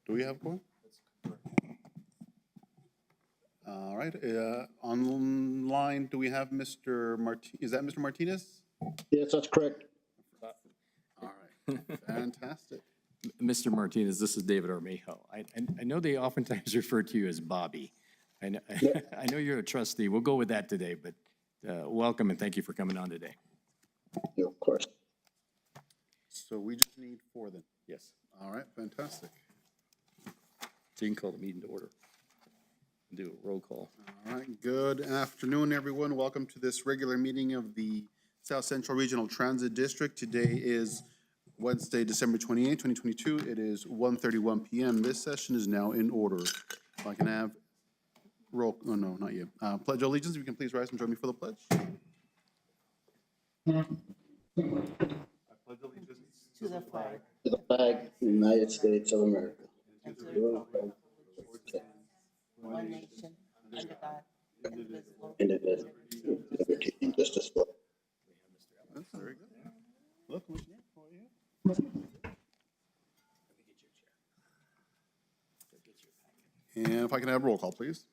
Do we have one? All right, online, do we have Mr. Is that Mr. Martinez? Yes, that's correct. All right, fantastic. Mr. Martinez, this is David Armijo. I know they oftentimes refer to you as Bobby. I know, I know you're a trustee. We'll go with that today, but welcome and thank you for coming on today. Yeah, of course. So we just need 4 then. Yes. All right, fantastic. So you can call the meeting to order. Do a roll call. All right, good afternoon, everyone. Welcome to this regular meeting of the South Central Regional Transit District. Today is Wednesday, December 28, 2022. It is 1:31 p.m. This session is now in order. If I can have roll, oh no, not you. Pledge of allegiance, if you can please rise and join me for the pledge. I pledge allegiance To the flag. To the flag of the United States of America. And to the republic one nation, under God, indivisible. Indivisible, with liberty and justice for all. That's very good. Look who's here for you. And if I can have roll call, please.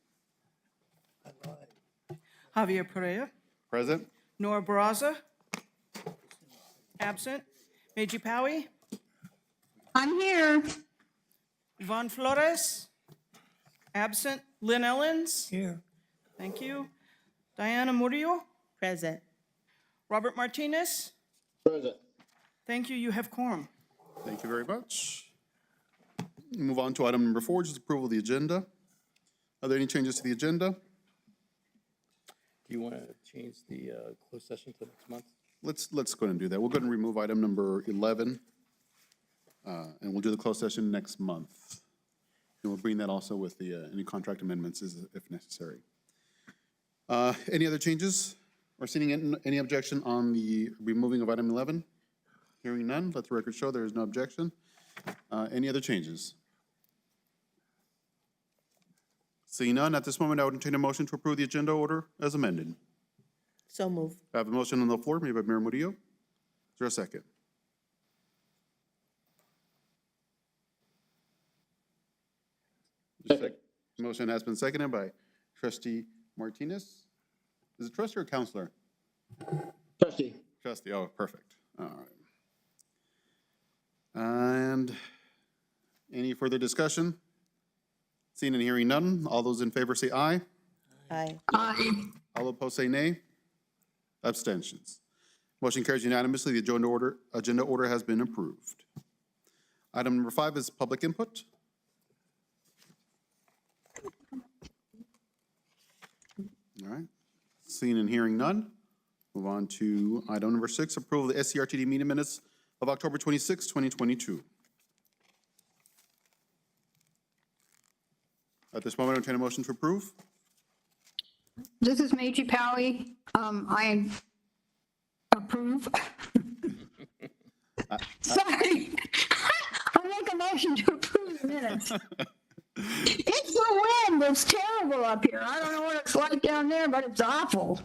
Javier Pereira, Present. Nora Barraza, absent. Meiji Powie, I'm here. Yvonne Flores, absent. Lynn Ellens, Here. thank you. Diana Murillo, Present. Robert Martinez, Present. thank you, you have quorum. Thank you very much. Move on to item number 4, which is approval of the agenda. Are there any changes to the agenda? Do you want to change the closed session to next month? Let's go ahead and do that. We'll go ahead and remove item number 11, and we'll do the closed session next month. And we'll bring that also with the any contract amendments if necessary. Any other changes or seeing any objection on the removing of item 11? Hearing none, let the record show there is no objection. Any other changes? Seeing none, at this moment, I would entertain a motion to approve the agenda order as amended. So moved. I have a motion on the floor made by Mayor Murillo. Is there a second? Second. Motion has been seconded by Trustee Martinez. Is it trustee or counselor? Trustee. Trustee, oh, perfect. All right. And any further discussion? Seeing and hearing none, all those in favor say aye. Aye. Aye. All opposed say nay. Abstentions. Motion carries unanimously. The agenda order has been approved. Item number 5 is public input. All right. Seeing and hearing none, move on to item number 6, approval of the SCRTD meeting minutes of October 26, 2022. At this moment, I entertain a motion to approve. This is Meiji Powie. I approve. Sorry. I make a motion to approve the minutes. It's the wind. It's terrible up here. I don't know what it's like down there, but it's awful.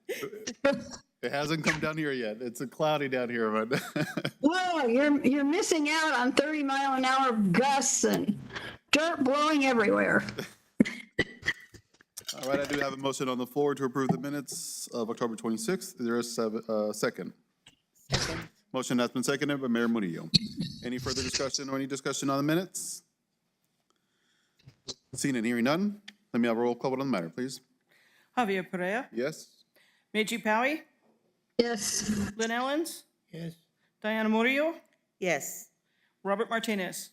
It hasn't come down here yet. It's cloudy down here, but Whoa, you're missing out on 30-mile-an-hour gusts and dirt blowing everywhere. all right, I do have a motion on the floor to approve the minutes of October 26th. Is there a second? Second. Motion has been seconded by Mayor Murillo. Any further discussion or any discussion on the minutes? Seeing and hearing none, let me have a roll call vote on the matter, please. Javier Pereira, Yes? Meiji Powie, Yes. Lynn Ellens, Yes. Diana Murillo, Yes. Robert Martinez,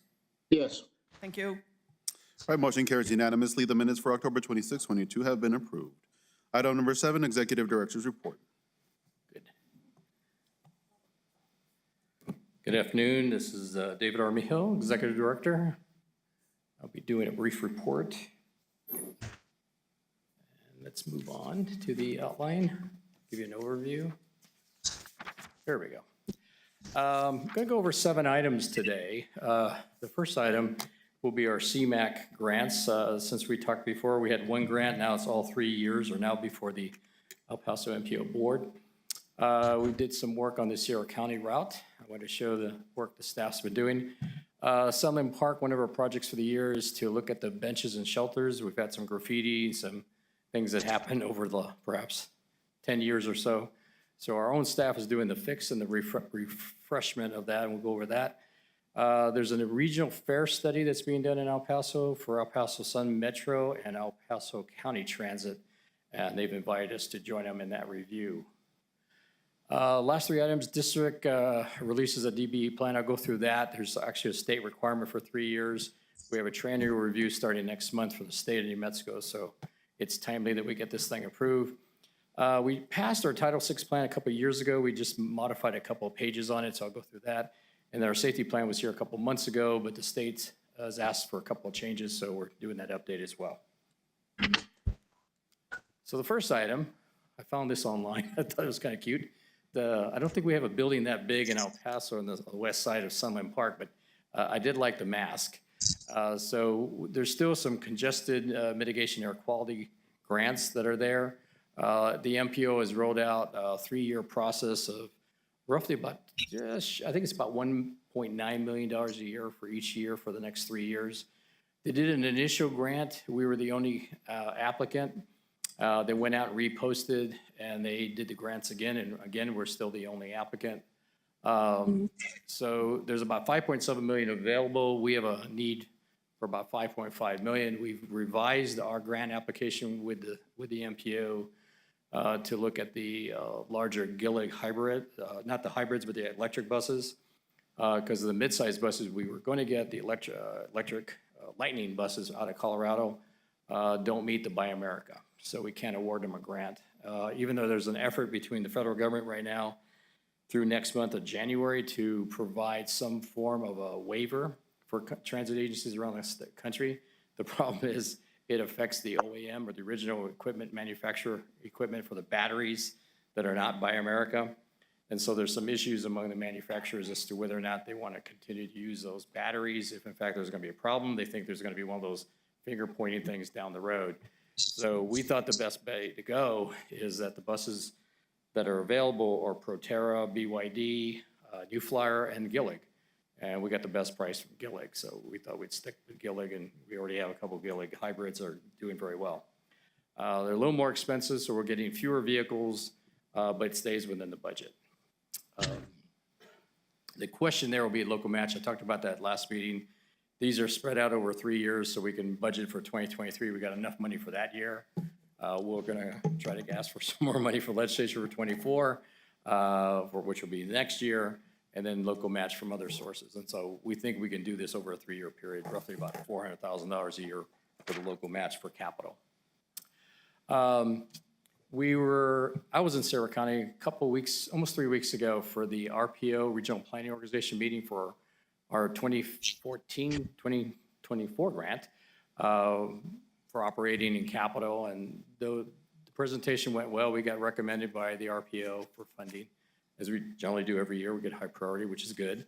Yes. thank you. All right, motion carries unanimously. The minutes for October 26, 2022 have been approved. Item number 7, Executive Director's Report. Good. Good afternoon. This is David Armijo, Executive Director. I'll be doing a brief report. And let's move on to the outline, give you an overview. There we go. I'm going to go over 7 items today. The first item will be our CMAQ grants. Since we talked before, we had 1 grant. Now it's all 3 years or now before the El Paso MPO Board. We did some work on the Sierra County route. I want to show the work the staff's been doing. Sunland Park, one of our projects for the year is to look at the benches and shelters. We've got some graffiti, some things that happened over the perhaps 10 years or so. So our own staff is doing the fix and the refreshment of that, and we'll go over that. There's a regional fair study that's being done in El Paso for El Paso Sun Metro and El Paso County Transit, and they've invited us to join them in that review. Last three items, district releases a DBE plan. I'll go through that. There's actually a state requirement for 3 years. We have a triennial review starting next month for the state of New Mexico, so it's timely that we get this thing approved. We passed our Title VI plan a couple of years ago. We just modified a couple of pages on it, so I'll go through that. And then our safety plan was here a couple of months ago, but the state has asked for a couple of changes, so we're doing that update as well. So the first item, I found this online. I thought it was kind of cute. I don't think we have a building that big in El Paso on the west side of Sunland Park, but I did like the mask. So there's still some congested mitigation air quality grants that are there. The MPO has rolled out a 3-year process of roughly about, I think it's about $1.9 million a year for each year for the next 3 years. They did an initial grant. We were the only applicant. They went out and reposted, and they did the grants again, and again, we're still the only applicant. So there's about $5.7 million available. We have a need for about $5.5 million. We've revised our grant application with the MPO to look at the larger Gillig hybrid, not the hybrids, but the electric buses. Because of the mid-sized buses, we were going to get the electric Lightning buses out of Colorado, don't meet the Buy America. So we can't award them a grant. Even though there's an effort between the federal government right now through next month of January to provide some form of a waiver for transit agencies around the country. The problem is it affects the OEM or the original equipment manufacturer equipment for the batteries that are not Buy America. And so there's some issues among the manufacturers as to whether or not they want to continue to use those batteries. If in fact there's going to be a problem, they think there's going to be one of those finger pointing things down the road. So we thought the best way to go is that the buses that are available are Proterra, BYD, New Flyer, and Gillig. And we got the best price from Gillig. So we thought we'd stick with Gillig, and we already have a couple of Gillig hybrids that are doing very well. They're a little more expensive, so we're getting fewer vehicles, but it stays within the budget. The question there will be a local match. I talked about that last meeting. These are spread out over 3 years, so we can budget for 2023. We got enough money for that year. We're gonna try to ask for some more money for legislature for 24, for which will be next year, and then local match from other sources. And so we think we can do this over a 3-year period, roughly about $400,000 a year for the local match for capital. I was in Sierra County a couple of weeks, almost 3 weeks ago for the RPO, Regional Planning Organization meeting for our 2014-2024 grant for operating in capital. And the presentation went well. We got recommended by the RPO for funding, as we generally do every year. We get high priority, which is good.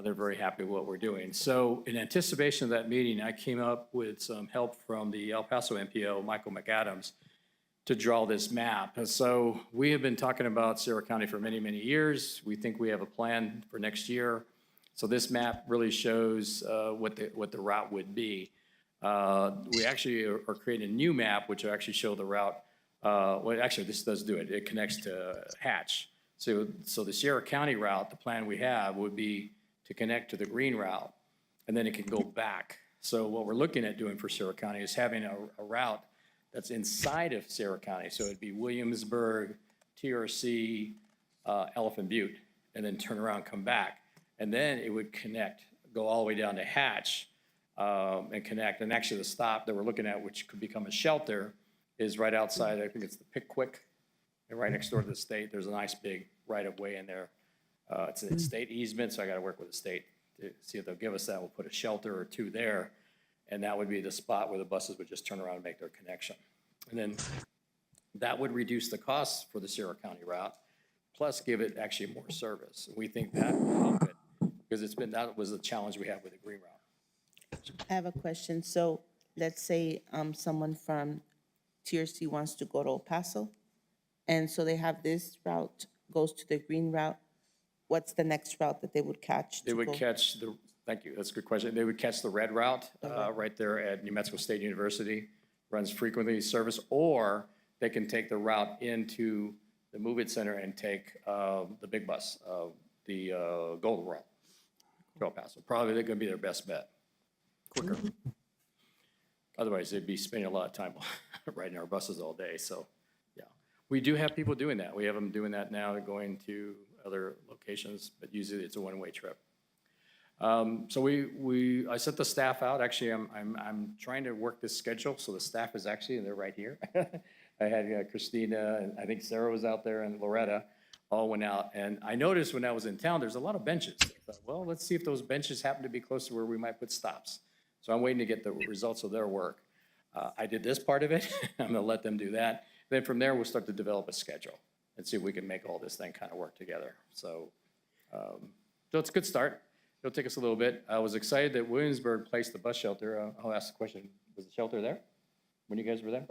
They're very happy with what we're doing. So in anticipation of that meeting, I came up with some help from the El Paso MPO, Michael McAdams, to draw this map. And so we have been talking about Sierra County for many, many years. We think we have a plan for next year. So this map really shows what the route would be. We actually are creating a new map, which will actually show the route. Well, actually, this does do it. It connects to Hatch. So the Sierra County route, the plan we have would be to connect to the green route, and then it can go back. So what we're looking at doing for Sierra County is having a route that's inside of Sierra County. So it'd be Williamsburg, TRC, Elephant Butte, and then turn around, come back. And then it would connect, go all the way down to Hatch and connect. And actually the stop that we're looking at, which could become a shelter, is right outside, I think it's the Pickwick, and right next door to the state. There's a nice big right-of-way in there. It's a state easement, so I gotta work with the state to see if they'll give us that. We'll put a shelter or two there, and that would be the spot where the buses would just turn around and make their connection. And then that would reduce the costs for the Sierra County route, plus give it actually more service. We think that will help it, because that was the challenge we have with the green route. I have a question. So let's say someone from TRC wants to go to El Paso, And so they have this route, goes to the green route. What's the next route that they would catch? They to would go? catch the, thank you, that's a good question. They would catch the red route right there at New Mexico State University, runs frequently service, or they can take the route into the Move It Center and take the big bus, the Gold Route to El Paso. Probably they're going to be their best bet, quicker. Otherwise, they'd be spending a lot of time riding our buses all day, so, yeah. We do have people doing that. We have them doing that now, going to other locations, but usually it's a one-way trip. So I sent the staff out. Actually, I'm trying to work this schedule, so the staff is actually, and they're right here. I had Christina, and I think Sarah was out there, and Loretta all went out. And I noticed when I was in town, there's a lot of benches. I thought, well, let's see if those benches happen to be close to where we might put stops. So I'm waiting to get the results of their work. I did this part of it. I'm gonna let them do that. Then from there, we'll start to develop a schedule and see if we can make all this thing kind of work together. So it's a good start. It'll take us a little bit. I was excited that Williamsburg placed the bus shelter. I'll ask the question, was the shelter there when you guys were there?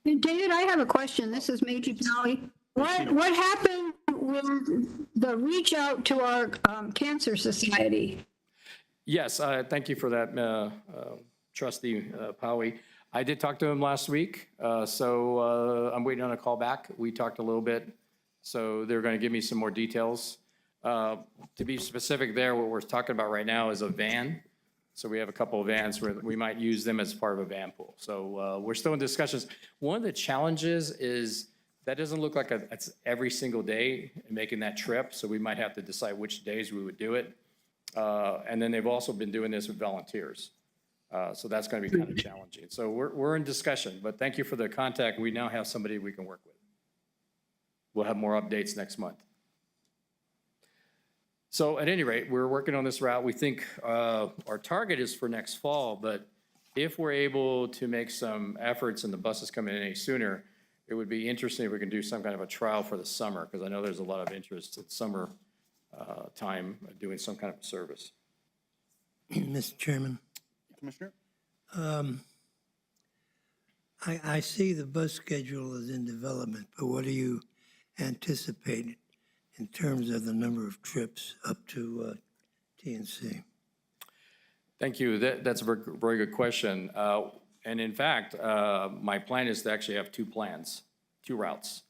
Hey, David, I have a question. This is Meiji Pally. What happened with the reach out to our cancer society? Yes, thank you for that, Trustee Powie. I did talk to him last week, so I'm waiting on a call back. We talked a little bit, so they're going to give me some more details. To be specific there, what we're talking about right now is a van. So we have a couple of vans where we might use them as part of a van pool. So we're still in discussions. One of the challenges is that doesn't look like it's every single day making that trip. So we might have to decide which days we would do it. And then they've also been doing this with volunteers. So that's going to be kind of challenging. So we're in discussion, but thank you for the contact. We now have somebody we can work with. We'll have more updates next month. So at any rate, we're working on this route. We think our target is for next fall, but if we're able to make some efforts and the buses come in any sooner, it would be interesting if we can do some kind of a trial for the summer, because I know there's a lot of interest at summer time doing some kind of service. Mr. Chairman, Commissioner? I see the bus schedule is in development, but what do you anticipate in terms of the number of trips up to TNC? Thank you. That's a very good question. And in fact, my plan is to actually have two routes.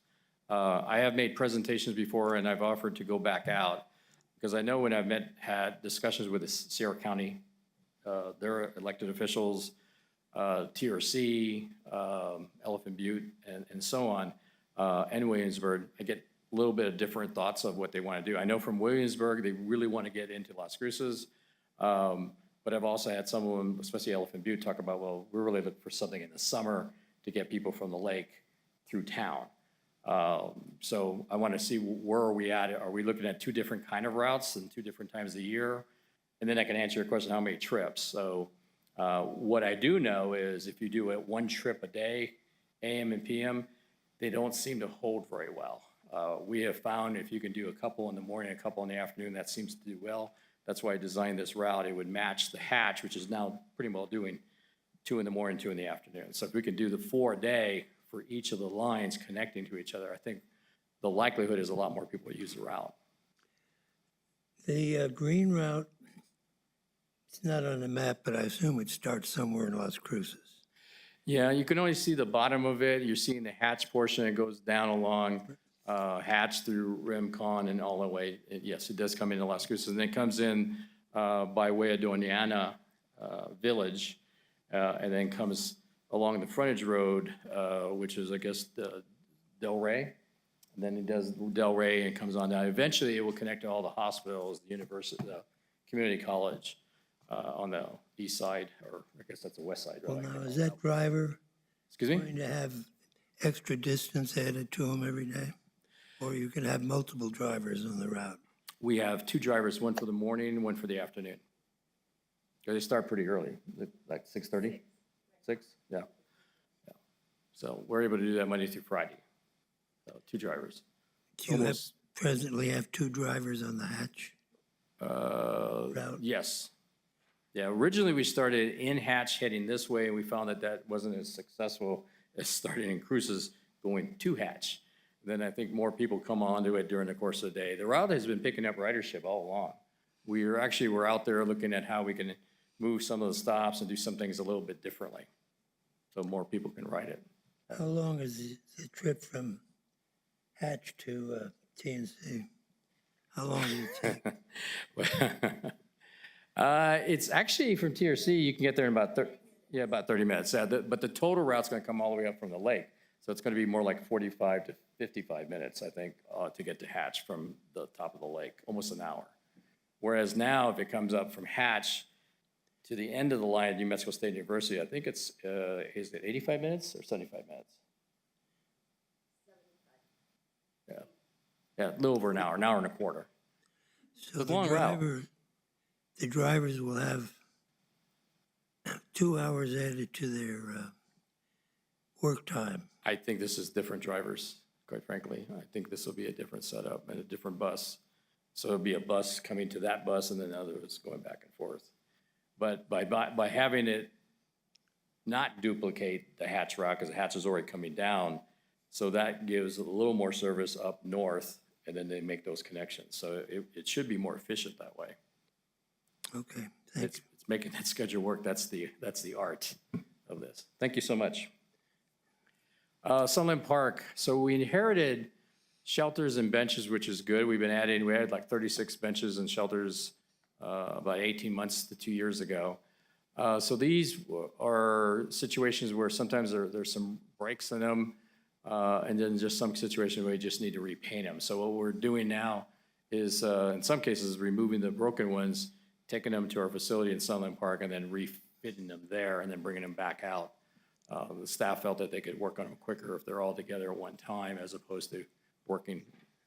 I have made presentations before, and I've offered to go back out, because I know when I've had discussions with the Sierra County, their elected officials, TRC, Elephant Butte, and so on, and Williamsburg, I get a little bit of different thoughts of what they want to do. I know from Williamsburg, they really want to get into Las Cruces, but I've also had some of them, especially Elephant Butte, talk about, well, we're really looking for something in the summer to get people from the lake through town. So I want to see where are we at? Are we looking at two different kind of routes and two different times a year? And then I can answer your question, how many trips? So what I do know is if you do it one trip a day, AM and PM, they don't seem to hold very well. We have found if you can do a couple in the morning, a couple in the afternoon, that seems to do well. That's why I designed this route. It would match the hatch, which is now pretty well doing 2 in the morning, 2 in the afternoon. So if we can do the 4 a day for each of the lines connecting to each other, I think the likelihood is a lot more people use the route. The green route, it's not on the map, but I assume it starts somewhere in Las Cruces. Yeah, you can only see the bottom of it. You're seeing the hatch portion. It goes down along Hatch through Rincon and all the way. Yes, it does come into Las Cruces, and then it comes in by way of Doñana Village, and then comes along the frontage road, which is, I guess, Del Rey. And then it does Del Rey and comes on down. Eventually, it will connect to all the hospitals, the university, the community college on the east side, or I guess that's the west side. Well, now, is that driver Excuse me? going to have extra distance added to him every day? Or you can have multiple drivers on the route? We have 2 drivers, one for the morning, one for the afternoon. They start pretty early, like 6:30, 6? Yeah. So we're able to do that Monday through Friday. So 2 drivers. Do you presently have 2 drivers on the hatch? Route? Yes. Yeah, originally we started in Hatch heading this way, and we found that wasn't as successful as starting in Cruces going to Hatch. Then I think more people come onto it during the course of the day. The route has been picking up ridership all along. We're out there looking at how we can move some of the stops and do some things a little bit differently, so more people can ride it. How long is the trip from Hatch to TNC? How long does it take? It's actually from TRC, you can get there in about 30 minutes. But the total route's gonna come all the way up from the lake. So it's gonna be more like 45 to 55 minutes, I think, to get to Hatch from the top of the lake, almost an hour. Whereas now, if it comes up from Hatch to the end of the line at New Mexico State University, I think it's, is it 85 minutes or 75 minutes? 75. Yeah, a little over an hour and a quarter. So It's a long route. the drivers will have 2 hours added to their work time. I think this is different drivers, quite frankly. I think this will be a different setup and a different bus. So it'll be a bus coming to that bus and then others going back and forth. But by having it not duplicate the Hatch route, because the Hatch is already coming down, so that gives a little more service up north, and then they make those connections. So it should be more efficient that way. Okay, thanks. It's making that schedule work. That's the art of this. Thank you so much. Sunland Park. So we inherited shelters and benches, which is good. We had like 36 benches and shelters about 18 months to 2 years ago. So these are situations where sometimes there's some breaks in them, and then just some situations where you just need to repaint them. So what we're doing now is, in some cases, removing the broken ones, taking them to our facility in Sunland Park, and then refitting them there, and then bringing them back out. The staff felt that they could work on them quicker if they're all together at one time, as opposed to working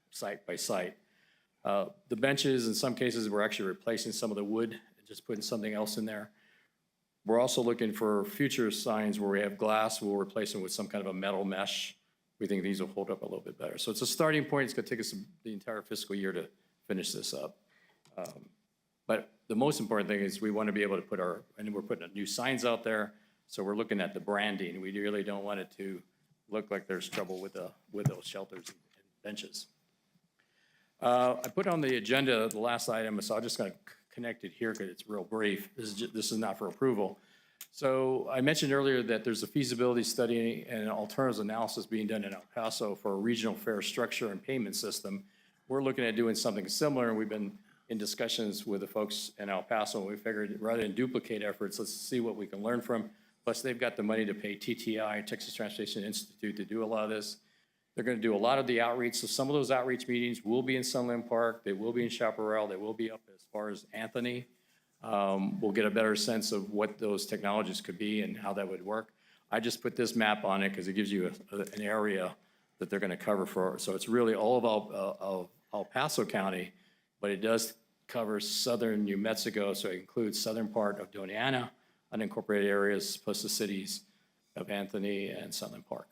site by site. The benches, in some cases, we're actually replacing some of the wood and just putting something else in there. We're also looking for future signs where we have glass. We'll replace them with some kind of a metal mesh. We think these will hold up a little bit better. So it's a starting point. It's going to take us the entire fiscal year to finish this up. But the most important thing is we want to be able to put and we're putting new signs out there. So we're looking at the branding. We really don't want it to look like there's trouble with those shelters and benches. I put on the agenda the last item, so I'm just going to connect it here because it's real brief. This is not for approval. So I mentioned earlier that there's a feasibility study and an alternatives analysis being done in El Paso for a regional fare structure and payment system. We're looking at doing something similar, and we've been in discussions with the folks in El Paso, and we figured rather than duplicate efforts, let's see what we can learn from. Plus, they've got the money to pay TTI, Texas Transportation Institute, to do a lot of this. They're going to do a lot of the outreach. So some of those outreach meetings will be in Sunland Park. They will be in Chaparral. They will be up as far as Anthony. We'll get a better sense of what those technologies could be and how that would work. I just put this map on it because it gives you an area that they're going to cover for. So it's really all of El Paso County, but it does cover southern New Mexico. So it includes southern part of Doñana, unincorporated areas, plus the cities of Anthony and Sunland Park.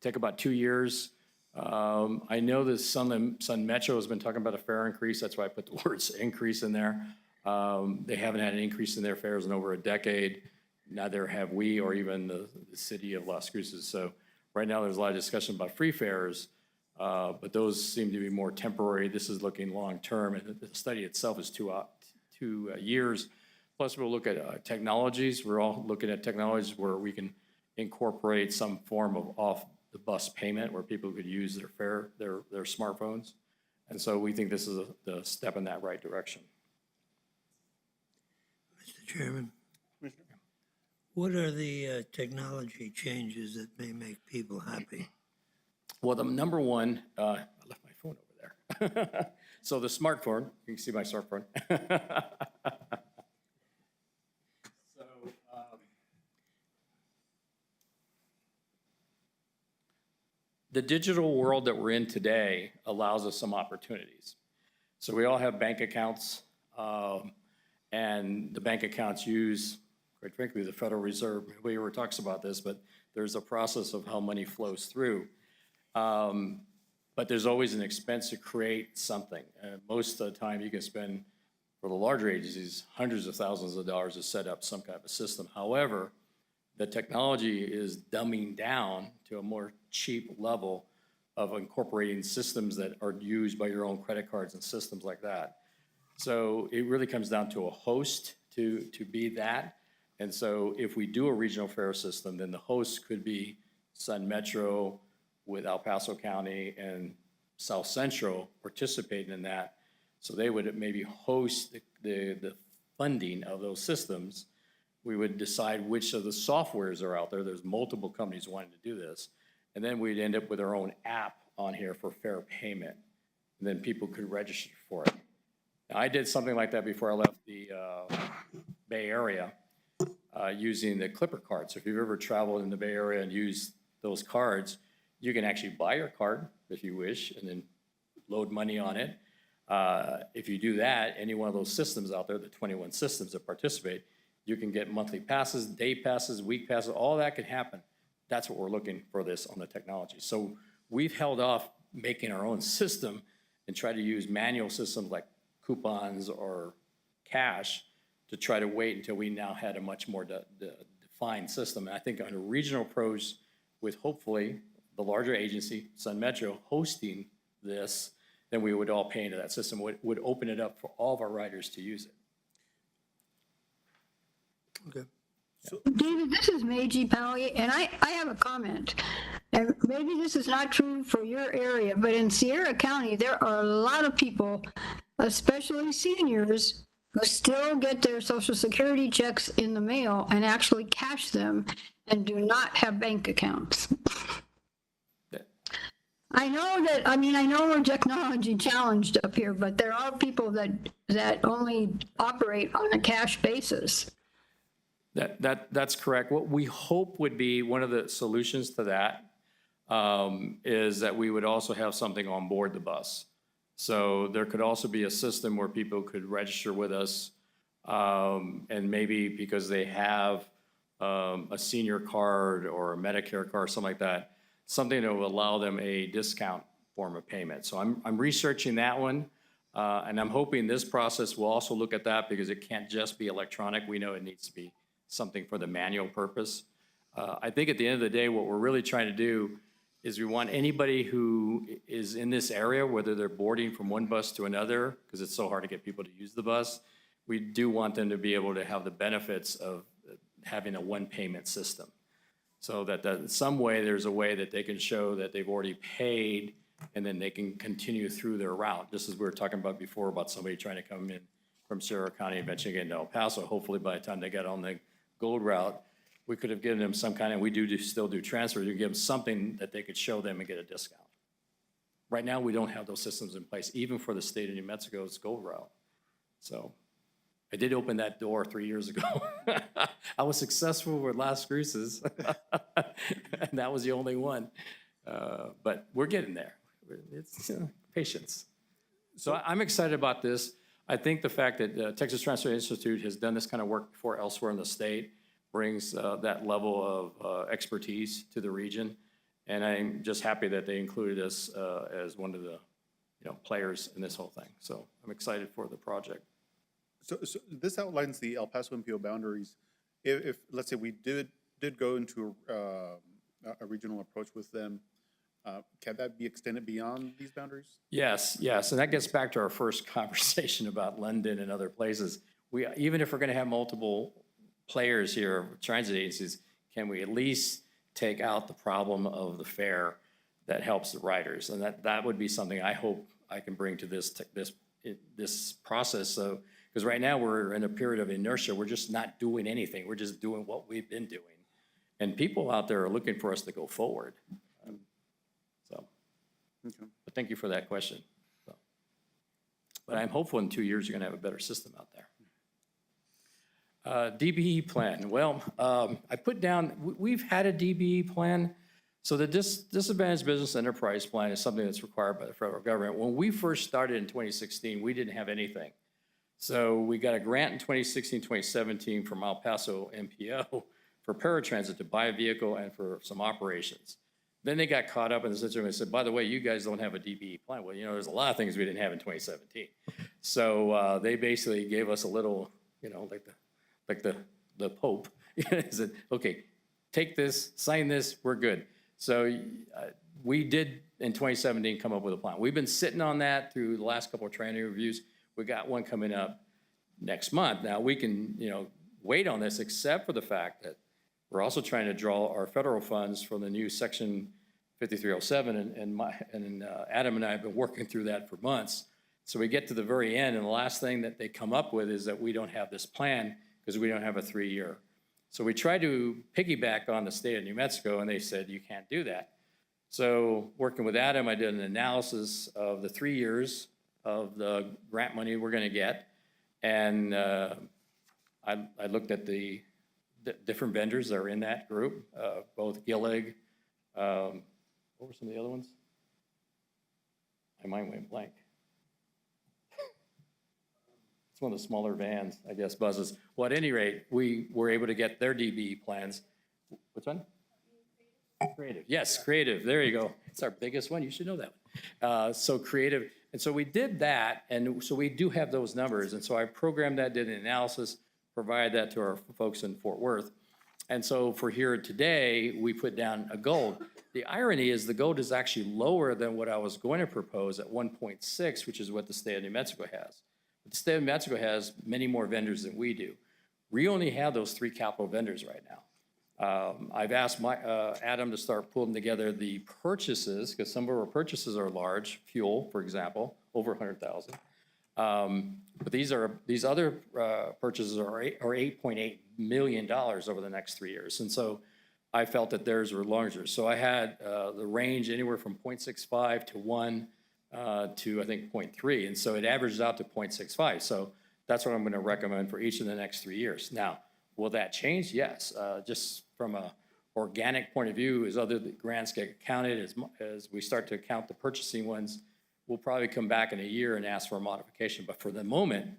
Take about 2 years. I know that Sun Metro has been talking about a fare increase. That's why I put the words increase in there. They haven't had an increase in their fares in over a decade. Neither have we or even the city of Las Cruces. So right now there's a lot of discussion about free fares, but those seem to be more temporary. This is looking long-term, and the study itself is 2 years. Plus, we'll look at technologies. We're all looking at technologies where we can incorporate some form of off-the-bus payment where people could use their fare, their smartphones. And so we think this is a step in that right direction. Mr. Chairman, what are the technology changes that may make people happy? Well, the number one, I left my phone over there. So the smartphone, you can see my smartphone. The digital world that we're in today allows us some opportunities. So we all have bank accounts, and the bank accounts use, quite frankly, the Federal Reserve. Nobody ever talks about this, but there's a process of how money flows through. But there's always an expense to create something. Most of the time you can spend, for the larger agencies, hundreds of thousands of dollars to set up some kind of a system. However, the technology is dumbing down to a more cheap level of incorporating systems that are used by your own credit cards and systems like that. So it really comes down to a host to be that. And so if we do a regional fare system, then the host could be Sun Metro with El Paso County and South Central participating in that. So they would maybe host the funding of those systems. We would decide which of the softwares are out there. There's multiple companies wanting to do this. And then we'd end up with our own app on here for fare payment. And then people could register for it. Now, I did something like that before I left the Bay Area using the Clipper cards. So if you've ever traveled in the Bay Area and used those cards, you can actually buy your card if you wish and then load money on it. If you do that, any one of those systems out there, the 21 systems that participate, you can get monthly passes, day passes, week passes, all that can happen. That's what we're looking for this on the technology. So we've held off making our own system and try to use manual systems like coupons or cash to try to wait until we now had a much more defined system. And I think on a regional approach with hopefully the larger agency, Sun Metro, hosting this, then we would all pay into that system, would open it up for all of our riders to use it. Okay. David, this is Meiji Powie, and I have a comment. And maybe this is not true for your area, but in Sierra County, there are a lot of people, especially seniors, who still get their Social Security checks in the mail and actually cash them and do not have bank accounts. I know we're technology challenged up here, but there are people that only operate on a cash basis. That's correct. What we hope would be one of the solutions to that is that we would also have something on board the bus. So there could also be a system where people could register with us and maybe because they have a senior card or a Medicare card, something like that, something that will allow them a discount form of payment. So I'm researching that one. And I'm hoping this process will also look at that because it can't just be electronic. We know it needs to be something for the manual purpose. I think at the end of the day, what we're really trying to do is we want anybody who is in this area, whether they're boarding from one bus to another, because it's so hard to get people to use the bus, we do want them to be able to have the benefits of having a one payment system. So that in some way, there's a way that they can show that they've already paid and then they can continue through their route. Just as we were talking about before about somebody trying to come in from Sierra County and eventually get into El Paso. Hopefully by the time they get on the gold route, we could have given them some kind of, we still do transfers, we give them something that they could show them and get a discount. Right now, we don't have those systems in place, even for the state of New Mexico's gold route. So I did open that door 3 years ago. I was successful with last cruises, and that was the only one. But we're getting there. It's patience. So I'm excited about this. I think the fact that Texas Transport Institute has done this kind of work before elsewhere in the state brings that level of expertise to the region. And I'm just happy that they included us as one of the players in this whole thing. So I'm excited for the project. So this outlines the El Paso MPO boundaries. If let's say we did go into a regional approach with them, can that be extended beyond these boundaries? Yes, and that gets back to our first conversation about London and other places. Even if we're going to have multiple players here, transit agencies, can we at least take out the problem of the fare that helps the riders? And that would be something I hope I can bring to this process. So, because right now we're in a period of inertia, we're just not doing anything. We're just doing what we've been doing. And people out there are looking for us to go forward. Okay. But thank you for that question. So, but I'm hopeful in 2 years you're going to have a better system out there. DBE plan. Well, I put down, we've had a DBE plan. So the Disadvantaged Business Enterprise Plan is something that's required by the federal government. When we first started in 2016, we didn't have anything. So we got a grant in 2016, 2017 from El Paso MPO for paratransit to buy a vehicle and for some operations. Then they got caught up in the situation and said, by the way, you guys don't have a DBE plan. Well, there's a lot of things we didn't have in 2017. So they basically gave us a little, like the Pope, said, okay, take this, sign this, we're good. So we did in 2017 come up with a plan. We've been sitting on that through the last couple of training reviews. We got one coming up next month. Now we can, wait on this except for the fact that we're also trying to draw our federal funds from the new Section 5307, and Adam and I have been working through that for months. So we get to the very end, and the last thing that they come up with is that we don't have this plan because we don't have a 3-year. So we tried to piggyback on the state of New Mexico, and they said, you can't do that. So working with Adam, I did an analysis of the 3 years of the grant money we're going to get. And I looked at the different vendors that are in that group, both Gillig, what were some of the other ones? My mind went blank. It's one of the smaller vans, I guess, buses. Well, at any rate, we were able to get their DBE plans. Which one? Creative. Yes, Creative. There you go. It's our biggest one. You should know that one. So Creative. And so we did that, and so we do have those numbers. And so I programmed that, did an analysis, provided that to our folks in Fort Worth. And so for here today, we put down a goal. The irony is the goal is actually lower than what I was going to propose at 1.6, which is what the state of New Mexico has. But the state of New Mexico has many more vendors than we do. We only have those 3 capital vendors right now. I've asked Adam to start pulling together the purchases, because some of our purchases are large, fuel, for example, over 100,000. But these other purchases are $8.8 million over the next 3 years. And so I felt that theirs were larger. So I had the range anywhere from 0.65 to 1 to I think 0.3. And so it averages out to 0.65. So that's what I'm going to recommend for each of the next 3 years. Now, will that change? Yes. Just from a organic point of view, as other grants get counted, as we start to count the purchasing ones, we'll probably come back in a year and ask for a modification. But for the moment,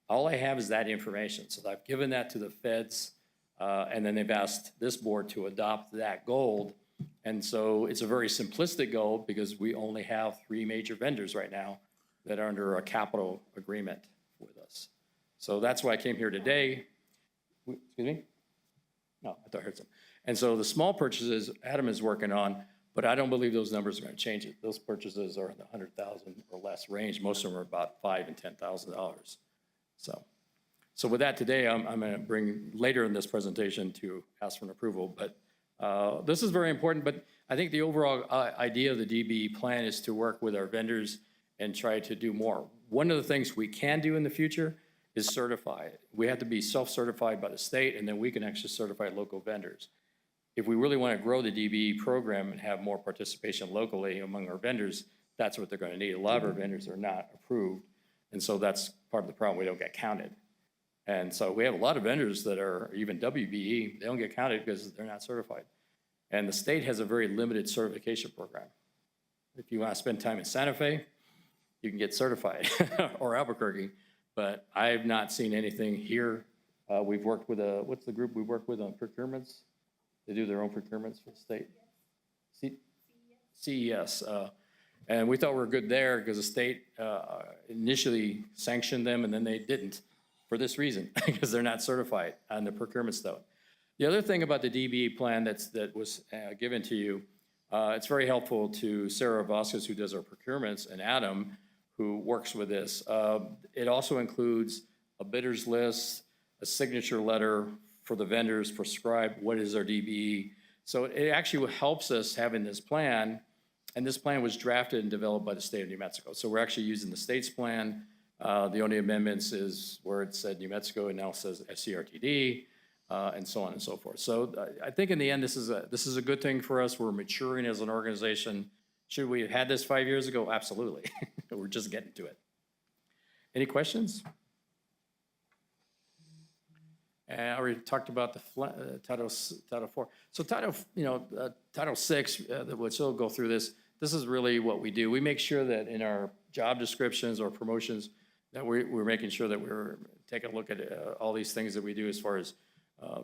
all I have is that information. So I've given that to the feds, and then they've asked this board to adopt that goal. And so it's a very simplistic goal because we only have 3 major vendors right now that are under a capital agreement with us. So that's why I came here today. Excuse me? No, I thought I heard something. And so the small purchases Adam is working on, but I don't believe those numbers are going to change it. Those purchases are in the 100,000 or less range. Most of them are about $5,000 and $10,000. So with that today, I'm going to bring later in this presentation to ask for an approval. But this is very important. But I think the overall idea of the DBE plan is to work with our vendors and try to do more. One of the things we can do in the future is certify it. We have to be self-certified by the state, and then we can actually certify local vendors. If we really want to grow the DBE program and have more participation locally among our vendors, that's what they're going to need. A lot of our vendors are not approved, and so that's part of the problem. We don't get counted. And so we have a lot of vendors that are even WBE, they don't get counted because they're not certified. And the state has a very limited certification program. If you want to spend time in Santa Fe, you can get certified, or Albuquerque, but I've not seen anything here. We've worked with what's the group we work with on procurements? They do their own procurements for the state. CES. And we thought we were good there because the state initially sanctioned them and then they didn't for this reason, because they're not certified on the procurement stuff. The other thing about the DBE plan that was given to you, it's very helpful to Sarah Vasquez, who does our procurements, and Adam, who works with this. It also includes a bidders list, a signature letter for the vendors, prescribe what is our DBE. So it actually helps us having this plan, and this plan was drafted and developed by the state of New Mexico. So we're actually using the state's plan. The only amendments is where it said New Mexico, and now it says SCRTD, and so on and so forth. So I think in the end, this is a good thing for us. We're maturing as an organization. Should we have had this 5 years ago? Absolutely. We're just getting to it. Any questions? And I already talked about the Title 4. So Title 6, which will go through this. This is really what we do. We make sure that in our job descriptions or promotions that we're making sure that we're taking a look at all these things that we do as far as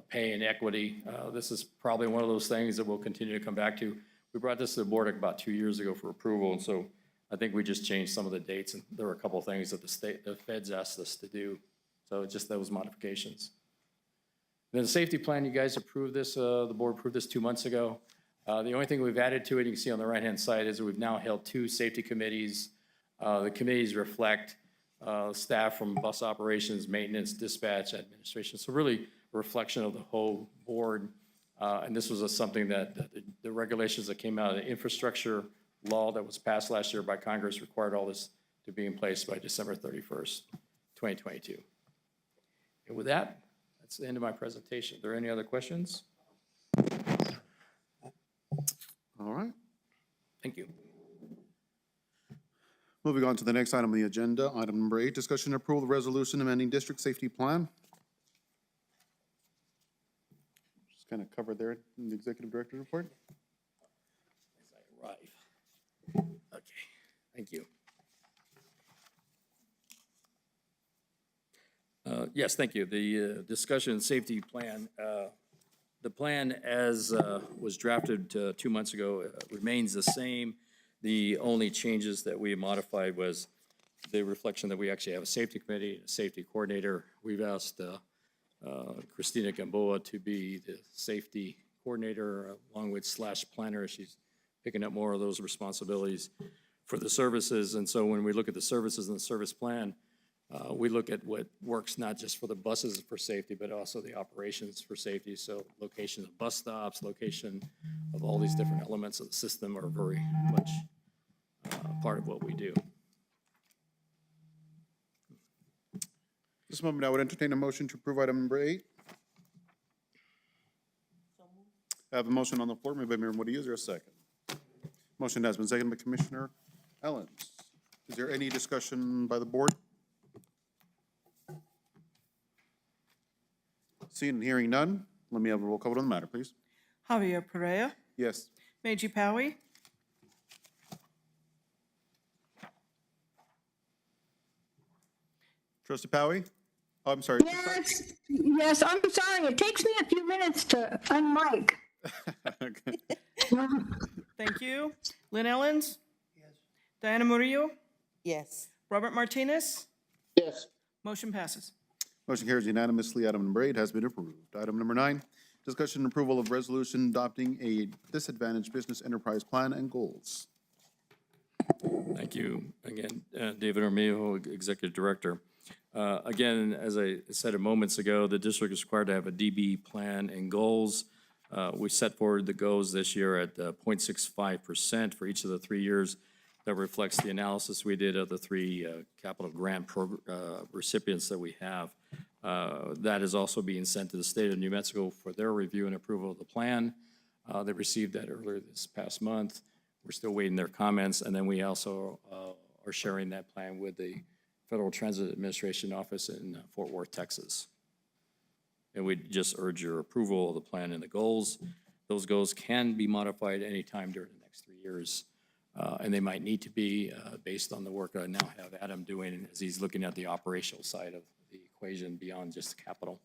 pay and equity. This is probably one of those things that we'll continue to come back to. We brought this to the board about 2 years ago for approval, and so I think we just changed some of the dates, and there were a couple of things that the feds asked us to do. So just those modifications. Then the safety plan, you guys approved this, the board approved this 2 months ago. The only thing we've added to it, you can see on the right-hand side, is we've now held 2 safety committees. The committees reflect staff from bus operations, maintenance, dispatch, administration. So really a reflection of the whole board. And this was something that the regulations that came out of the infrastructure law that was passed last year by Congress required all this to be in place by December 31st, 2022. And with that, that's the end of my presentation. Are there any other questions? All right. Thank you. Moving on to the next item on the agenda, item number 8, discussion and approval of resolution amending district safety plan. Just kind of covered there in the executive director report. As I arrive. Okay, thank you. Yes, thank you. The discussion safety plan, the plan as was drafted 2 months ago remains the same. The only changes that we modified was the reflection that we actually have a safety committee, a safety coordinator. We've asked Christina Gamboa to be the safety coordinator along with / planner. She's picking up more of those responsibilities for the services. And so when we look at the services and the service plan, we look at what works not just for the buses for safety, but also the operations for safety. So location of bus stops, location of all these different elements of the system are very much part of what we do. This moment, I would entertain a motion to approve item number 8. I have a motion on the floor made by Mayor Murillo. Is there a second? Motion has been seconded by Commissioner Ellens. Is there any discussion by the board? Seeing and hearing none, let me have a roll call on the matter, please. Javier Perea, Yes. Meiji Powie, Trustee Powie? Oh, I'm sorry. Yes, I'm sorry. It takes me a few minutes to unmic. Okay. thank you. Lynn Ellens? Yes. Diana Murillo? Yes. Robert Martinez? Yes. Motion passes. Motion carries unanimously. Item number 8 has been approved. Item number 9, discussion and approval of resolution adopting a disadvantaged business enterprise plan and goals. Thank you. Again, David Armijo, Executive Director. Again, as I said moments ago, the district is required to have a DB plan and goals. We set forward the goals this year at 0.65% for each of the 3 years. That reflects the analysis we did of the 3 capital grant recipients that we have. That is also being sent to the state of New Mexico for their review and approval of the plan. They received that earlier this past month. We're still waiting their comments, and then we also are sharing that plan with the Federal Transit Administration office in Fort Worth, Texas. And we just urge your approval of the plan and the goals. Those goals can be modified anytime during the next 3 years, and they might need to be based on the work I now have Adam doing as he's looking at the operational side of the equation beyond just capital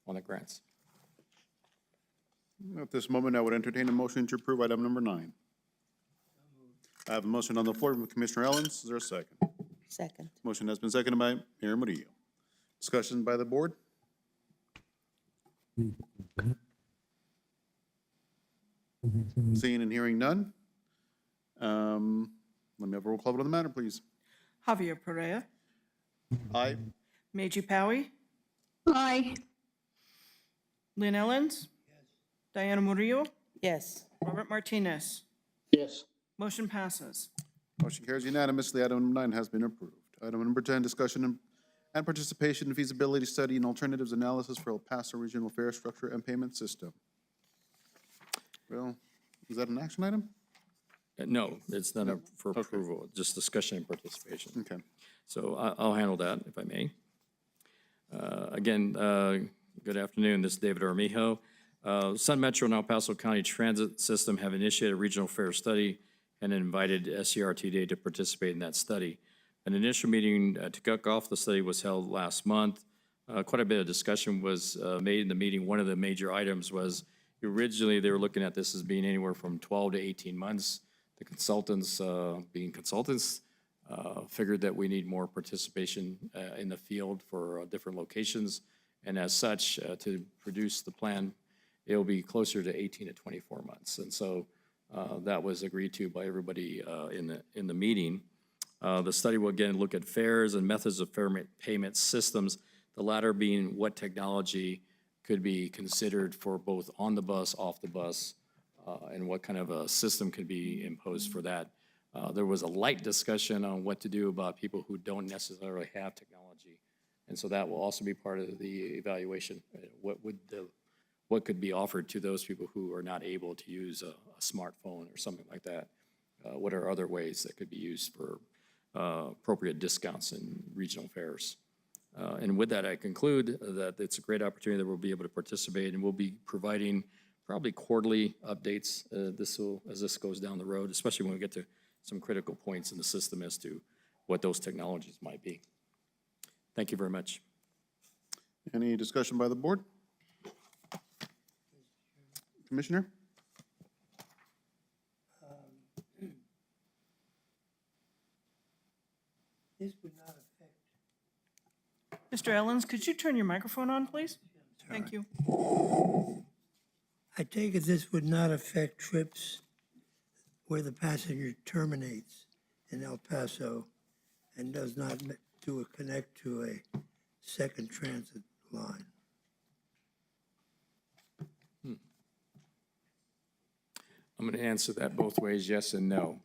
on the grants. At this moment, I would entertain a motion to approve item number 9. I have a motion on the floor from Commissioner Ellens. Is there a second? Second. Motion has been seconded by Mayor Murillo. Discussion by the board? Seeing and hearing none. Let me have a roll call on the matter, please. Javier Perea, Aye. Meiji Powie, Aye. Lynn Ellens? Diana Murillo? Yes. Robert Martinez? Yes. Motion passes. Motion carries unanimously. Item number 9 has been approved. Item number 10, discussion and participation in feasibility study and alternatives analysis for El Paso Regional Fare Structure and Payment System. Well, is that an action item? No, it's not for approval, just discussion and participation. Okay. So I'll handle that, if I may. Again, good afternoon. This is David Armijo. Sun Metro and El Paso County Transit System have initiated a regional fare study and invited SCRTD to participate in that study. An initial meeting to kick off the study was held last month. Quite a bit of discussion was made in the meeting. One of the major items was originally they were looking at this as being anywhere from 12 to 18 months. The consultants, being consultants, figured that we need more participation in the field for different locations. And as such, to produce the plan, it'll be closer to 18 to 24 months. And so that was agreed to by everybody in the meeting. The study will again look at fares and methods of fare payment systems, the latter being what technology could be considered for both on the bus, off the bus, and what kind of a system could be imposed for that. There was a light discussion on what to do about people who don't necessarily have technology. And so that will also be part of the evaluation. What could be offered to those people who are not able to use a smartphone or something like that? What are other ways that could be used for appropriate discounts in regional fares? And with that, I conclude that it's a great opportunity that we'll be able to participate, and we'll be providing probably quarterly updates as this goes down the road, especially when we get to some critical points in the system as to what those technologies might be. Thank you very much. Any discussion by the board? Commissioner? This would not affect. Mr. Ellens, could you turn your microphone on, please? Thank you. I take it this would not affect trips where the passenger terminates in El Paso and does not connect to a second transit line. I'm going to answer that both ways, yes and no.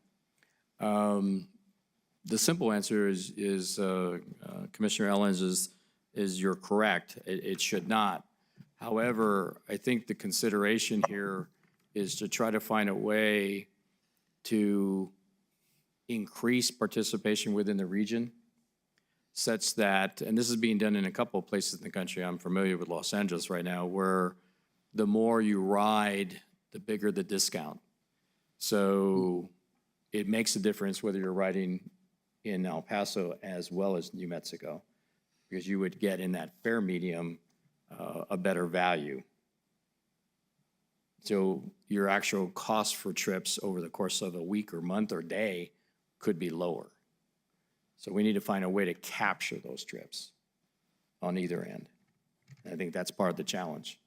The simple answer is Commissioner Ellens is you're correct. It should not. However, I think the consideration here is to try to find a way to increase participation within the region such that, and this is being done in a couple of places in the country. I'm familiar with Los Angeles right now, where the more you ride, the bigger the discount. So it makes a difference whether you're riding in El Paso as well as New Mexico, because you would get in that fare medium a better value. So your actual cost for trips over the course of a week or month or day could be lower. So we need to find a way to capture those trips on either end. And I think that's part of the challenge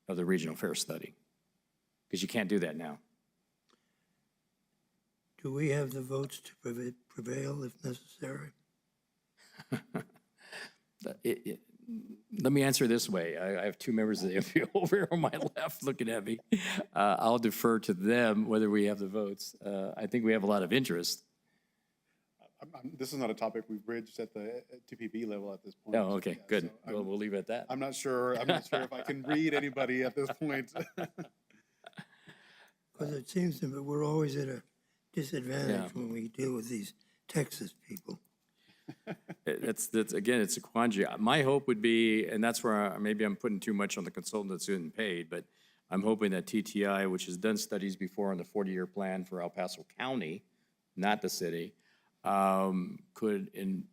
of the regional fare study, because you can't do that now. Do we have the votes to prevail if necessary? Let me answer this way. I have two members of the MPO over here on my left looking at me. I'll defer to them whether we have the votes. I think we have a lot of interest. This is not a topic we've bridged at the TPP level at this point. Oh, okay, Yeah, good. so Well, we'll leave it at that. I'm not sure if I can read anybody at this point. Because it seems to me we're always at a disadvantage when we deal with these Texas people. That's again, it's a quandary. My hope would be, and that's where maybe I'm putting too much on the consultant that's getting paid, but I'm hoping that TTI, which has done studies before on the 40-year plan for El Paso County, not the city, could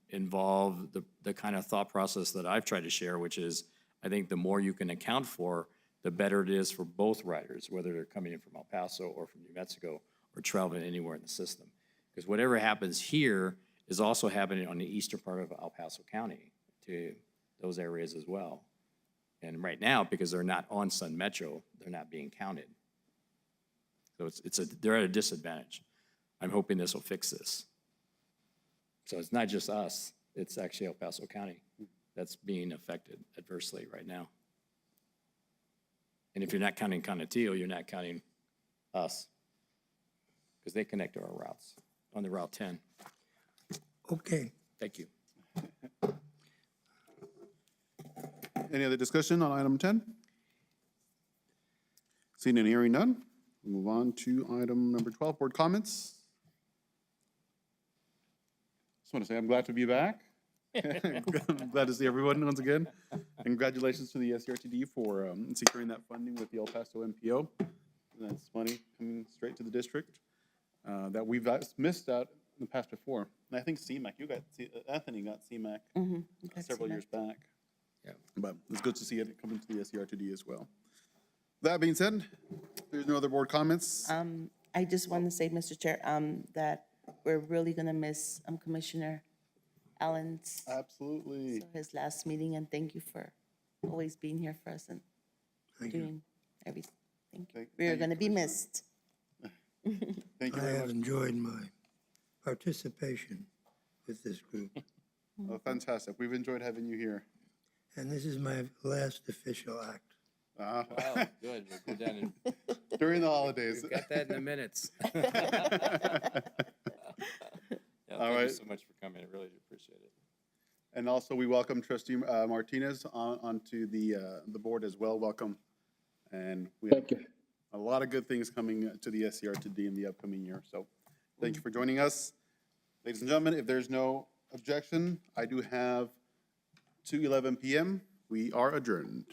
involve the kind of thought process that I've tried to share, which is I think the more you can account for, the better it is for both riders, whether they're coming in from El Paso or from New Mexico or traveling anywhere in the system. Because whatever happens here is also happening on the eastern part of El Paso County to those areas as well. And right now, because they're not on Sun Metro, they're not being counted. So they're at a disadvantage. I'm hoping this will fix this. So it's not just us, it's actually El Paso County that's being affected adversely right now. And if you're not counting Conatillo, you're not counting us, because they connect to our routes on the Route 10. Okay. Thank you. Any other discussion on item 10? Seeing and hearing none, we'll move on to item number 12, board comments. Just want to say I'm glad to be back. I'm glad to see everyone once again. Congratulations to the SCRTD for securing that funding with the El Paso MPO. That's money coming straight to the district that we've missed out in the past before. And I think CMAC, Anthony got CMAC several years back. Yeah. But it's good to see it coming to the SCRTD as well. That being said, there's no other board comments. I just want to say, Mr. Chair, that we're really going to miss Commissioner Allen's Absolutely. his last meeting, and thank you for always being here for us and Thank you. doing everything. Thank We're you, going to be Commissioner. missed. Thank you I very have much. enjoyed my participation with this group. Oh, fantastic. We've enjoyed having you here. And this is my last official act. Ah, Wow, good. We'll go down and During the holidays. we've got that in the minutes. Yeah, All thank you right. so much for coming. I really do appreciate it. And also, we welcome Trustee Martinez onto the board as well. Welcome. And we have Thank you. a lot of good things coming to the SCRTD in the upcoming year. So thank you for joining us. Ladies and gentlemen, if there's no objection, I do have 2:11 p.m. We are adjourned.